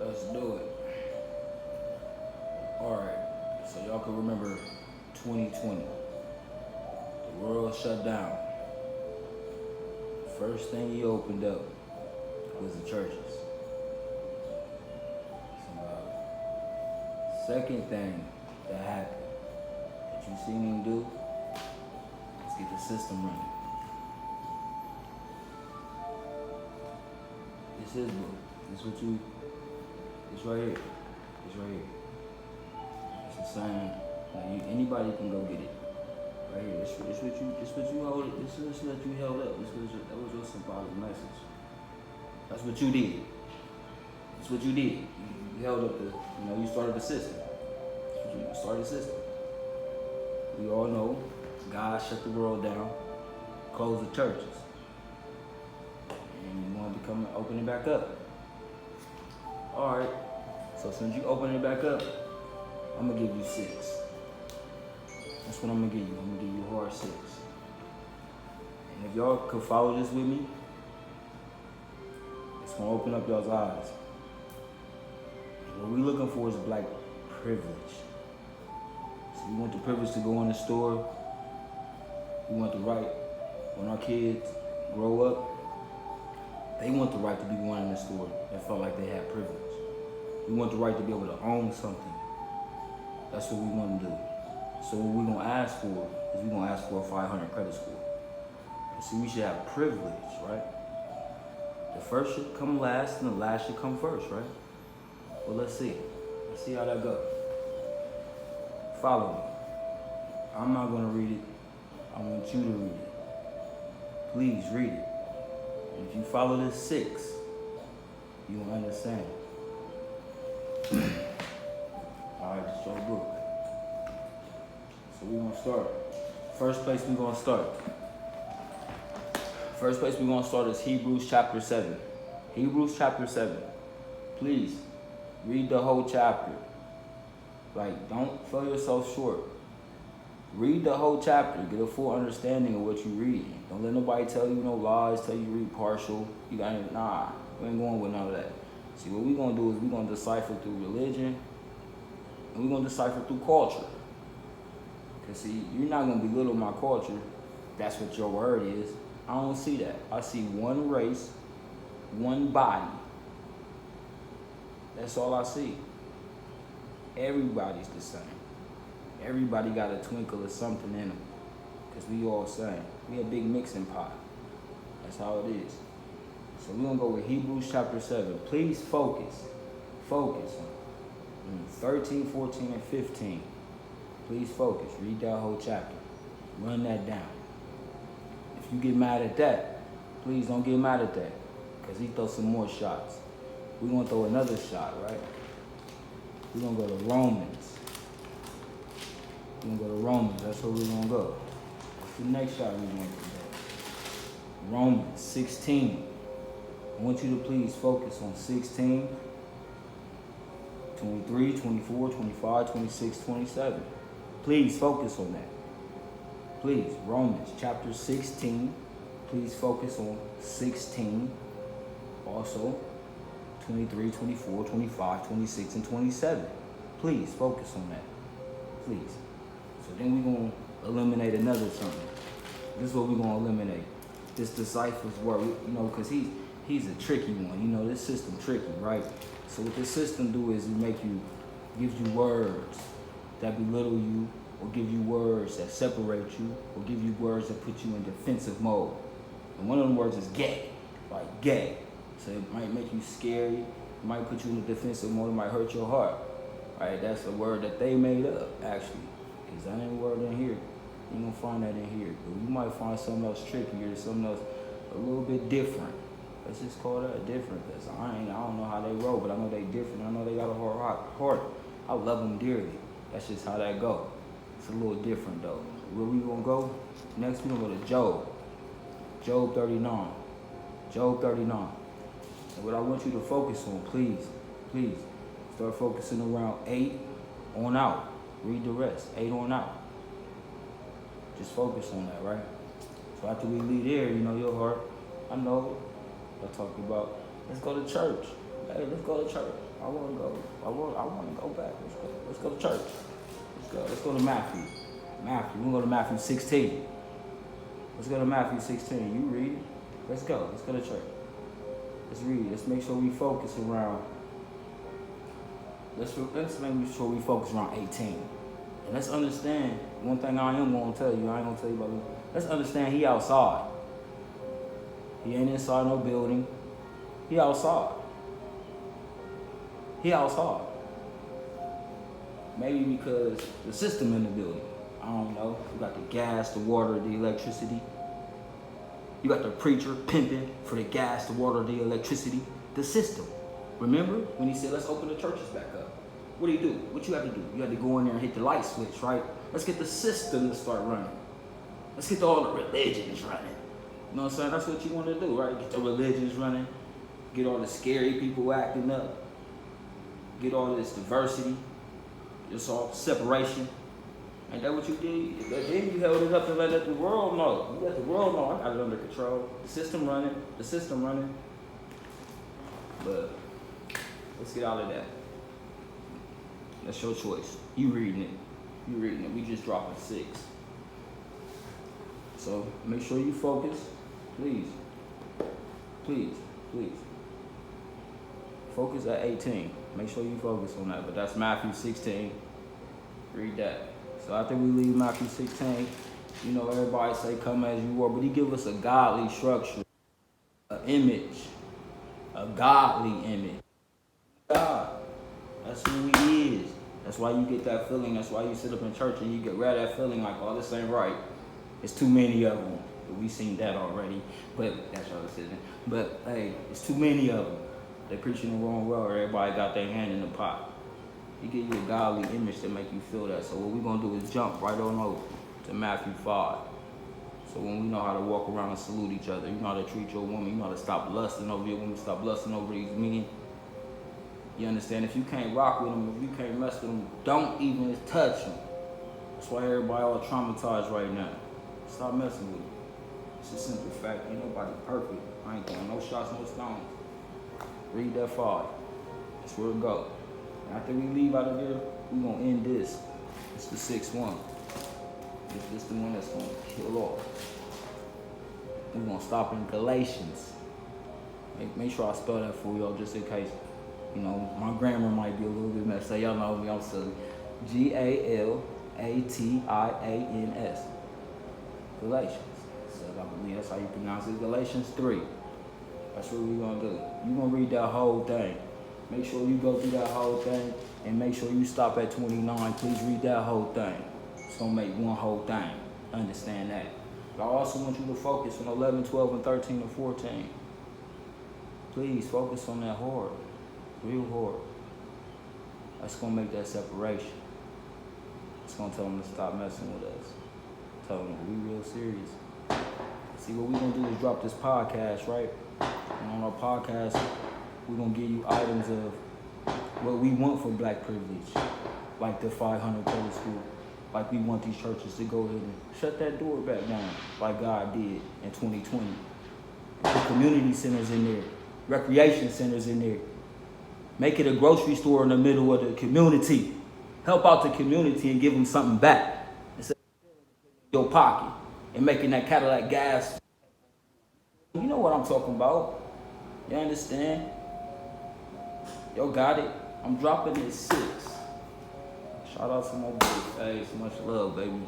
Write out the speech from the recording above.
Let's do it. Alright, so y'all can remember 2020. The world shut down. First thing you opened up was the churches. Second thing that happened that you seen him do is get the system running. This is book. It's right here. It's right here. It's the same. Like anybody can go get it. Right here. This what you hold it. This is what you held up. That was your symbolic message. That's what you did. That's what you did. You held up you started the system. You started the system. We all know God shut the world down, closed the churches. And you wanted to come and open it back up. Alright, so since you open it back up, I'm gonna give you 6. That's what I'm gonna give you. I'm gonna give you a hard 6. And if y'all could follow this with me, it's gonna open up y'all's eyes. And what we're looking for is black privilege. So we want the privilege to go in the store. We want the right, when our kids grow up, they want the right to be going in the store that felt like they had privilege. We want the right to be able to own something. That's what we want to do. So what we're going to ask for is we're going to ask for a 500 credit score. And see, we should have privilege, right? The first should come last and the last should come first, right? Well, let's see. Let's see how that goes. Follow me. I'm not going to read it. I want you to read it. Please read it. And if you follow this 6, you will understand. Alright, just show the book. So we're going to start. First place we're going to start. First place we're going to start is Hebrews chapter 7. Hebrews chapter 7. Please, read the whole chapter. Like, don't sell yourself short. Read the whole chapter. Get a full understanding of what you're reading. Don't let nobody tell you no lies, tell you read partial. You got we ain't going with none of that. See, what we're going to do is we're going to decipher through religion, and we're going to decipher through culture. Because, see, you're not going to belittle my culture. That's what your word is. I don't see that. I see one race, one body. That's all I see. Everybody's the same. Everybody got a twinkle of something in them. Because we all same. We a big mixing pot. That's how it is. So we're going to go with Hebrews chapter 7. Please focus. Focus on 13, 14, and 15. Please focus. Read that whole chapter. Run that down. If you get mad at that, please don't get mad at that. Because he throw some more shots. We're going to throw another shot, right? We're going to go to Romans. We're going to go to Romans. That's where we're going to go. What's the next shot we're going to go? Romans 16. I want you to please focus on 16, 23, 24, 25, 26, 27. Please focus on that. Please, Romans chapter 16. Please focus on 16. Also, 23, 24, 25, 26, and 27. Please focus on that. Please. So then we're going to eliminate another something. This is what we're going to eliminate. This disciples word, because he's a tricky one. This system tricky, right? So what this system do is gives you words that belittle you, or give you words that separate you, or give you words that put you in defensive mode. And one of them words is gay, like gay. So it might make you scary, it might put you in a defensive mode, it might hurt your heart. Right? That's a word that they made up, actually. Because that ain't a word in here. You ain't gonna find that in here. But you might find something else trickier, something else a little bit different. Let's just call that different, because I don't know how they roll, but I know they different. I know they got a heart. I love them dearly. That's just how that go. It's a little different though. Where we gonna go? Next we gonna go to Job. Job 39. Job 39. And what I want you to focus on, please, start focusing around 8 on out. Read the rest, 8 on out. Just focus on that, right? So after we leave there, your heart, I know it. I talk about, let's go to church. Hey, let's go to church. I want to go. I want to go back. Let's go to church. Let's go to Matthew. We're going to go to Matthew 16. Let's go to Matthew 16. You read it. Let's go. Let's go to church. Let's read. Let's make sure we focus around. Let's make sure we focus around 18. And let's understand one thing I am going to tell you. I ain't going to tell you about it. Let's understand he outside. He ain't inside no building. He outside. He outside. Maybe because the system in the building. I don't know. You got the gas, the water, the electricity. You got the preacher pimping for the gas, the water, the electricity, the system. Remember when he said, let's open the churches back up? What do you do? What you have to do? You have to go in there and hit the light switch, right? Let's get the system to start running. Let's get all the religions running. You know what I'm saying? That's what you want to do, right? Get the religions running. Get all the scary people acting up. Get all this diversity. It's all separation. Ain't that what you did? Then you held it up and let the world know. You let the world know I got it under control. The system running. But let's get out of that. That's your choice. You reading it. We just dropping 6. So make sure you focus. Please. Focus at 18. Make sure you focus on that. But that's Matthew 16. Read that. So after we leave Matthew 16, you know, everybody say come as you are, but he give us a godly structure, an image, a godly image. God, that's who he is. That's why you get that feeling. That's why you sit up in church and you get rid of that feeling like, oh, this ain't right. It's too many of them. We seen that already, but that's your decision. But hey, it's too many of them. They preaching the wrong road. Everybody got their hand in the pot. He give you a godly image to make you feel that. So what we're going to do is jump right on over to Matthew 5. So when we know how to walk around and salute each other, you know how to treat your woman, you know how to stop lusting over your woman, stop lusting over these men. You understand? If you can't rock with them, if you can't mess with them, don't even touch them. That's why everybody all traumatized right now. Stop messing with them. It's a simple fact. Ain't nobody perfect. I ain't throwing no shots, no stones. Read that 5. That's where it go. After we leave out of there, we're going to end this. It's the 6th one. This is the one that's going to kill off. We're going to stop in Galatians. Make sure I spell that for y'all just in case. You know, my grammar might be a little bit messed up. Y'all know me, I'm silly. Galatians. Galatians. So I believe that's how you pronounce it. Galatians 3. That's what we're going to do. You're going to read that whole thing. Make sure you go through that whole thing and make sure you stop at 29. Please read that whole thing. It's going to make one whole thing. Understand that. But I also want you to focus on 11, 12, and 13, and 14. Please focus on that hard. Real hard. That's going to make that separation. It's going to tell them to stop messing with us. Tell them to be real serious. See, what we're going to do is drop this podcast, right? And on our podcast, we're going to give you items of what we want for black privilege, like the 500 public school, like we want these churches to go ahead and shut that door back down like God did in 2020. Put community centers in there, recreation centers in there. Make it a grocery store in the middle of the community. Help out the community and give them something back. Instead of your pocket and making that Cadillac gas. You know what I'm talking about. You understand? Yo, got it. I'm dropping it 6. Shout out to my boy. Hey, so much love, baby.